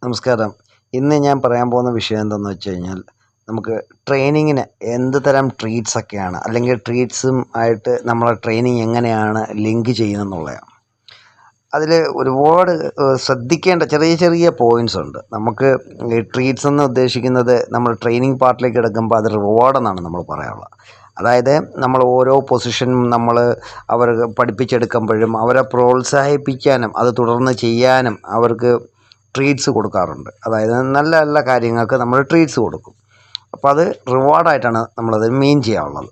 നമസ്കാരം. ഇന്ന് ഞാൻ പറയാൻ പോകുന്ന വിഷയം എന്താണെന്ന് വെച്ച് കഴിഞ്ഞാൽ, നമുക്ക് ട്രെയിനിങ്ങിന് എന്ത് തരം ട്രീറ്റ്സ് ഒക്കെയാണ്, അല്ലെങ്കിൽ ട്രീറ്റ്സും ആയിട്ട് നമ്മളെ ട്രെയിനിങ് എങ്ങനെയാണ് ലിങ്ക് ചെയ്യുന്നതെന്നുള്ളതാണ്. അതിൽ ഒരുപാട് ശ്രദ്ധിക്കേണ്ട ചെറിയ ചെറിയ പോയിൻറ്റ്സ് ഉണ്ട്. നമുക്ക് ഈ ട്രീറ്റ്സ് എന്ന് ഉദ്ദേശിക്കുന്നത് നമ്മൾ ട്രെയിനിങ് പാർട്ടിലേക്ക് എടുക്കുമ്പോൾ അത് റിവാർഡെന്നാണ് നമ്മൾ പറയാറുള്ളത്. അതായത് നമ്മൾ ഓരോ പൊസിഷനും നമ്മൾ അവർ പഠിപ്പിച്ചെടുക്കുമ്പോഴും അവരെ പ്രോത്സാഹിപ്പിക്കാനും അത് തുടർന്ന് ചെയ്യാനും അവർക്ക് ട്രീറ്റ്സ് കൊടുക്കാറുണ്ട്. അതായത് നല്ല നല്ല കാര്യങ്ങൾക്ക് നമ്മൾ ട്രീറ്റ്സ് കൊടുക്കും. അപ്പോൾ അത് റിവാർഡായിട്ടാണ് നമ്മളത് മീൻ ചെയ്യാറുള്ളത്.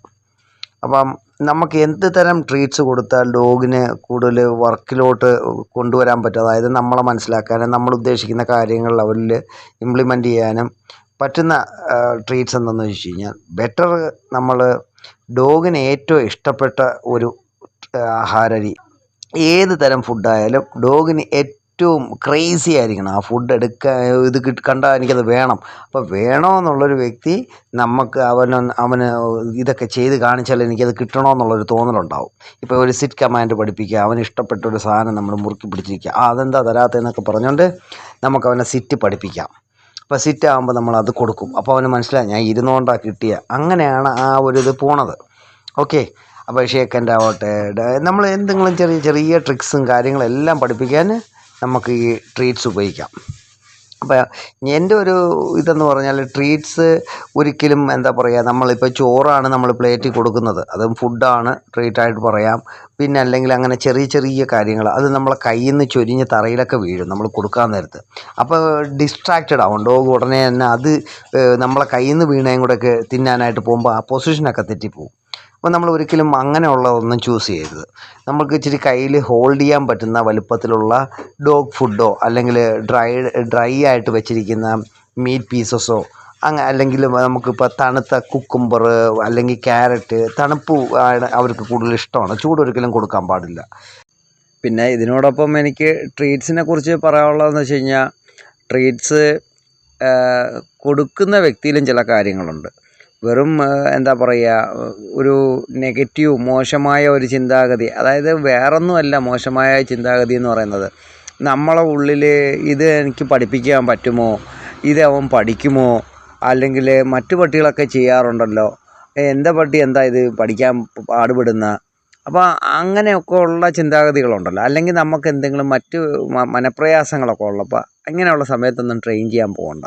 അപ്പം നമുക്ക് എന്ത് തരം ട്രീറ്റ്സ് കൊടുത്താൽ ഡോഗിന് കൂടുതൽ വർക്കിലോട്ട് കൊണ്ടുവരാൻ പറ്റും, അതായത് നമ്മളെ മനസ്സിലാക്കാനും നമ്മൾ ഉദ്ദേശിക്കുന്ന കാര്യങ്ങൾ അവരിൽ ഇംപ്ലിമെൻ്റ് ചെയ്യാനും പറ്റുന്ന ട്രീറ്റ്സ് എന്തെന്ന് വെച്ച് കഴിഞ്ഞാൽ, ബെറ്റർ നമ്മൾ ഡോഗിന് ഏറ്റവും ഇഷ്ടപ്പെട്ട ഒരു ആഹാരരീതി, ഏത് തരം ഫുഡായാലും ഡോഗിന് ഏറ്റവും ക്രേസി ആയിരിക്കണം ആ ഫുഡ് ഇത് കണ്ടാൽ എനിക്കത് വേണം. അപ്പോൾ വേണമെന്നുള്ളൊരു വ്യക്തി നമുക്ക് അവന് ഇതൊക്കെ ചെയ്ത് കാണിച്ചാൽ എനിക്കത് കിട്ടണമെന്നുള്ളൊരു തോന്നലുണ്ടാവും. ഇപ്പോൾ ഒരു സിറ്റ് കമാൻഡ് പഠിപ്പിക്കുക, അവന് ഇഷ്ടപ്പെട്ടൊരു സാധനം നമ്മൾ മുറുക്കി പിടിച്ചിരിക്കുക, അതെന്താ തരാത്തതെന്നൊക്കെ പറഞ്ഞുകൊണ്ട് നമുക്ക് അവനെ സിറ്റ് പഠിപ്പിക്കാം. അപ്പോൾ സിറ്റ് ആകുമ്പോൾ നമ്മളത് കൊടുക്കും. അപ്പോൾ അവന് മനസ്സിലായി ഞാൻ ഇരുന്നുകൊണ്ടാണ് കിട്ടിയ, അങ്ങനെയാണ് ആ ഒരു ഇത് പോണത്. ഓക്കെ. അപ്പോൾ ഷേക്കൻഡ് ആവട്ടെ, നമ്മൾ എന്തെങ്കിലും ചെറിയ ചെറിയ ട്രിക്സും കാര്യങ്ങളെല്ലാം പഠിപ്പിക്കാൻ നമുക്ക് ഈ ട്രീറ്റ്സ് ഉപയോഗിക്കാം. അപ്പോൾ എൻ്റെ ഒരു ഇതെന്ന് പറഞ്ഞാൽ, ട്രീറ്റ്സ് ഒരിക്കലും എന്താ പറയുക, നമ്മളിപ്പോൾ ചോറാണ് നമ്മൾ പ്ലേറ്റിൽ കൊടുക്കുന്നത്, അതും ഫുഡാണ് ട്രീറ്റായിട്ട് പറയാം. പിന്നെ അല്ലെങ്കിൽ അങ്ങനെ ചെറിയ ചെറിയ കാര്യങ്ങൾ അത് നമ്മളെ കയ്യിൽ നിന്ന് ചൊരിഞ്ഞ് തറയിലൊക്കെ വീഴും നമ്മൾ കൊടുക്കാൻ നേരത്ത്. അപ്പോൾ ഡിസ്ട്രാക്റ്റഡ് ആവും ഡോഗ്. ഉടനെ തന്നെ അത് നമ്മളെ കയ്യിൽ നിന്ന് വീണയും കൂടെയൊക്കെ തിന്നാനായിട്ട് പോകുമ്പോൾ ആ പൊസിഷനൊക്കെ തെറ്റിപ്പോവും. അപ്പോൾ നമ്മൾ ഒരിക്കലും അങ്ങനെയുള്ളതൊന്നും ചൂസ് ചെയ്യരുത്. നമുക്ക് ഇച്ചിരി കയ്യിൽ ഹോൾഡ് ചെയ്യാൻ പറ്റുന്ന വലുപ്പത്തിലുള്ള ഡോഗ് ഫുഡോ, അല്ലെങ്കിൽ ഡ്രൈ ആയിട്ട് വെച്ചിരിക്കുന്ന മീറ്റ് പീസസോ, അല്ലെങ്കിൽ നമുക്കിപ്പോൾ തണുത്ത കുക്കുംബർ അല്ലെങ്കിൽ ക്യാരറ്റ്, തണുപ്പ് അവർക്ക് കൂടുതൽ ഇഷ്ടമാണ്, ചൂടൊരിക്കലും കൊടുക്കാൻ പാടില്ല. പിന്നെ ഇതിനോടൊപ്പം എനിക്ക് ട്രീറ്റ്സിനെ കുറിച്ച് പറയാനുള്ളതെന്ന് വെച്ച് കഴിഞ്ഞാൽ, ട്രീറ്റ്സ് കൊടുക്കുന്ന വ്യക്തിയിലും ചില കാര്യങ്ങളുണ്ട്. വെറും എന്താ പറയുക, ഒരു നെഗറ്റീവ് മോശമായ ഒരു ചിന്താഗതി, അതായത് വേറൊന്നുമല്ല മോശമായ ചിന്താഗതി എന്ന് പറയുന്നത്, നമ്മളെ ഉള്ളിൽ ഇത് എനിക്ക് പഠിപ്പിക്കാൻ പറ്റുമോ, ഇത് അവൻ പഠിക്കുമോ, അല്ലെങ്കിൽ മറ്റു പട്ടികളൊക്കെ ചെയ്യാറുണ്ടല്ലോ, എൻ്റെ പട്ടി എന്താ ഇത് പഠിക്കാൻ പാടുപെടുന്ന, അപ്പോൾ അങ്ങനെയൊക്കെ ഉള്ള ചിന്താഗതികളുണ്ടല്ലോ. അല്ലെങ്കിൽ നമുക്ക് എന്തെങ്കിലും മറ്റ് മനപ്രയാസങ്ങളൊക്കെ ഉള്ളപ്പോൾ അങ്ങനെയുള്ള സമയത്തൊന്നും ട്രെയിൻ ചെയ്യാൻ പോകണ്ട.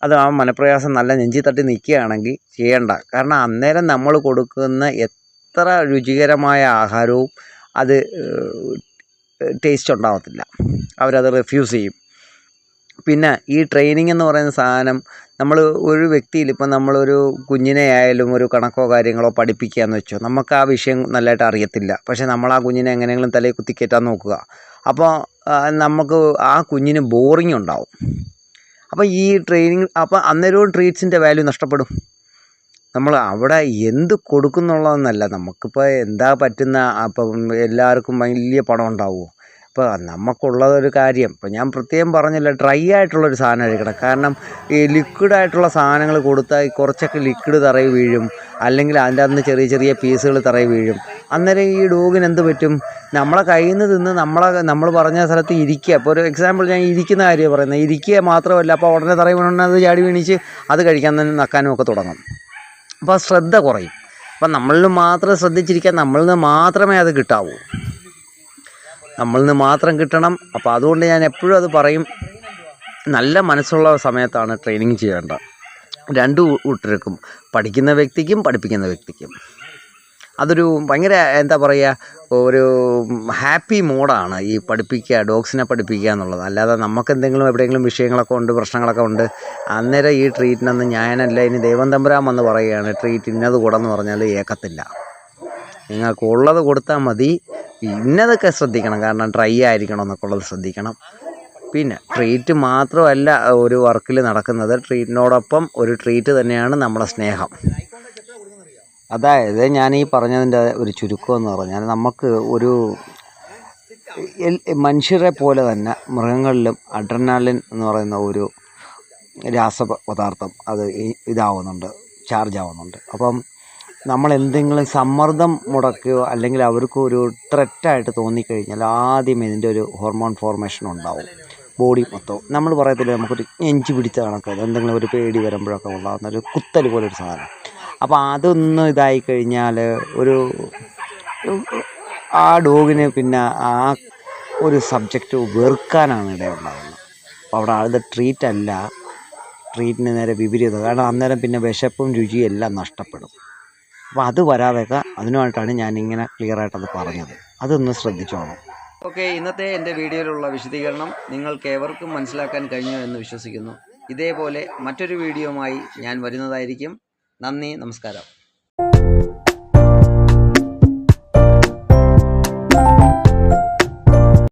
അത് ആ മനപ്രയാസം നല്ല നെഞ്ചി തട്ടി നിൽക്കുകയാണെങ്കിൽ ചെയ്യണ്ട. കാരണം അന്നേരം നമ്മൾ കൊടുക്കുന്ന എത്ര രുചികരമായ ആഹാരവും അത് ടേസ്റ്റ് ഉണ്ടാകത്തില്ല, അവരത് റിഫ്യൂസ് ചെയ്യും. പിന്നെ ഈ ട്രെയിനിങ് എന്ന് പറയുന്ന സാധനം, നമ്മൾ ഒരു വ്യക്തിയിൽ ഇപ്പം നമ്മളൊരു കുഞ്ഞിനെ ആയാലും ഒരു കണക്കോ കാര്യങ്ങളോ പഠിപ്പിക്കുകയെന്ന് വെച്ചോ, നമുക്ക് ആ വിഷയം നല്ലതായിട്ട് അറിയത്തില്ല. പക്ഷേ നമ്മൾ ആ കുഞ്ഞിനെ എങ്ങനെയെങ്കിലും തലയിൽ കുത്തിക്കയറ്റാൻ നോക്കുക. അപ്പോൾ നമുക്ക് ആ കുഞ്ഞിന് ബോറിങ് ഉണ്ടാവും. അപ്പോൾ ഈ ട്രെയിനിങ്, അപ്പോൾ അന്നേരവും ട്രീറ്റ്സിൻ്റെ വാല്യൂ നഷ്ടപ്പെടും. നമ്മൾ അവിടെ എന്ത് കൊടുക്കുന്നുള്ളതെന്നല്ല, നമുക്കിപ്പോൾ എന്താ പറ്റുന്ന, അപ്പം എല്ലാവർക്കും വലിയ പണം ഉണ്ടാവുമോ? ഇപ്പോൾ നമുക്കുള്ളതൊരു കാര്യം, ഇപ്പോൾ ഞാൻ പ്രത്യേകം പറഞ്ഞില്ല, ഡ്രൈ ആയിട്ടുള്ളൊരു സാധനം കഴിക്കണം. കാരണം ഈ ലിക്വിഡായിട്ടുള്ള സാധനങ്ങൾ കൊടുത്താൽ കുറച്ചൊക്കെ ലിക്വിഡ് തറയിൽ വീഴും, അല്ലെങ്കിൽ അതിൻ്റെ അകത്ത് ചെറിയ ചെറിയ പീസുകൾ തറയിൽ വീഴും. അന്നേരം ഈ ഡോഗിന് എന്ത് പറ്റും, നമ്മളെ കയ്യിൽ നിന്ന് തിന്ന് നമ്മൾ പറഞ്ഞ സ്ഥലത്ത് ഇരിക്കുക. ഇപ്പോൾ ഒരു എക്സാമ്പിൾ ഞാൻ ഇരിക്കുന്ന കാര്യമാണ് പറയുന്നത്, ഇരിക്കുക മാത്രമല്ല, അപ്പോൾ ഉടനെ തറയിൽ വീണത് ചാടി വീണിച്ച് അത് കഴിക്കാൻ തന്നെ നക്കാനും ഒക്കെ തുടങ്ങും. അപ്പോൾ ശ്രദ്ധ കുറയും. അപ്പം നമ്മളിൽ മാത്രം ശ്രദ്ധിച്ചിരിക്കാൻ, നമ്മളിൽ നിന്ന് മാത്രമേ അത് കിട്ടാവൂ, നമ്മളിൽ നിന്ന് മാത്രം കിട്ടണം. അപ്പോൾ അതുകൊണ്ട് ഞാൻ എപ്പോഴും അത് പറയും, നല്ല മനസ്സുള്ള സമയത്താണ് ട്രെയിനിങ് ചെയ്യേണ്ടത്. രണ്ടു കൂട്ടർക്കും, പഠിക്കുന്ന വ്യക്തിക്കും പഠിപ്പിക്കുന്ന വ്യക്തിക്കും. അതൊരു ഭയങ്കര എന്താ പറയുക, ഒരു ഹാപ്പി മോഡാണ് ഈ ഡോഗ്സിനെ പഠിപ്പിക്കുക എന്നുള്ളത്. അല്ലാതെ നമുക്കെന്തെങ്കിലും എവിടെയെങ്കിലും വിഷയങ്ങളൊക്കെ ഉണ്ട്, പ്രശ്നങ്ങളൊക്കെ ഉണ്ട്, അന്നേരം ഈ ട്രീറ്റിനൊന്നും ഞാനല്ല, ഇനി ദൈവം തമ്പുരാൻ വന്ന് പറയുകയാണ് ട്രീറ്റ് ഇന്നത് കൂടെന്ന് പറഞ്ഞാൽ ഏക്കത്തില്ല. നിങ്ങൾക്ക് ഉള്ളത് കൊടുത്താൽ മതി. ഇന്നതൊക്കെ ശ്രദ്ധിക്കണം, കാരണം ഡ്രൈ ആയിരിക്കണം എന്നൊക്കെ ഉള്ളത് ശ്രദ്ധിക്കണം. പിന്നെ ട്രീറ്റ് മാത്രമല്ല ഒരു വർക്കിൽ നടക്കുന്നത്, ട്രീറ്റിനോടൊപ്പം ഒരു ട്രീറ്റ് തന്നെയാണ് നമ്മുടെ സ്നേഹം. അതായത് ഞാൻ ഈ പറഞ്ഞതിൻ്റെ ഒരു ചുരുക്കം എന്ന് പറഞ്ഞാൽ, നമുക്ക് ഒരു മനുഷ്യരെ പോലെ തന്നെ മൃഗങ്ങളിലും അഡ്രിനാലിൻ എന്ന് പറയുന്ന ഒരു രാസപദാർത്ഥം അത് ഇതാവുന്നുണ്ട്, ചാർജ് ആവുന്നുണ്ട്. അപ്പം നമ്മൾ എന്തെങ്കിലും സമ്മർദ്ദം മുടക്കുകയോ അല്ലെങ്കിൽ അവർക്ക് ഒരു ത്രെറ്റായിട്ട് തോന്നിക്കഴിഞ്ഞാൽ ആദ്യം ഇതിൻ്റെ ഒരു ഹോർമോൺ ഫോർമേഷൻ ഉണ്ടാവും. ബോഡി മൊത്തവും. നമ്മൾ പറയത്തില്ല നമുക്കൊരു നെഞ്ച് പിടിച്ച കണക്ക് എന്തെങ്കിലും ഒരു പേടി വരുമ്പോഴൊക്കെ ഉണ്ടാകുന്നൊരു കുത്തൽ പോലൊരു സാധനം. അപ്പോൾ അതൊന്ന് ഇതായി കഴിഞ്ഞാൽ ആ ഡോഗിന് പിന്നെ ആ ഒരു സബ്ജക്റ്റ് വെറുക്കാനാണ് ഇടയുണ്ടാകുന്നത്. അപ്പോൾ അവിടെ അത് ട്രീറ്റിന് നേരെ വിപരീതം. കാരണം അന്നേരം പിന്നെ വിശപ്പും രുചിയും എല്ലാം നഷ്ടപ്പെടും. അപ്പോൾ അത് വരാതെയൊക്കെ അതിനുമായിട്ടാണ് ഞാനിങ്ങനെ ക്ലിയറായിട്ടത് പറഞ്ഞത്. അതൊന്ന് ശ്രദ്ധിച്ചോണം. ഓക്കെ, ഇന്നത്തെ എൻ്റെ വീഡിയോയിലുള്ള വിശദീകരണം നിങ്ങൾക്ക് ഏവർക്കും മനസ്സിലാക്കാൻ കഴിഞ്ഞു എന്ന് വിശ്വസിക്കുന്നു. ഇതേപോലെ മറ്റൊരു വീഡിയോയുമായി ഞാൻ വരുന്നതായിരിക്കും. നന്ദി, നമസ്കാരം.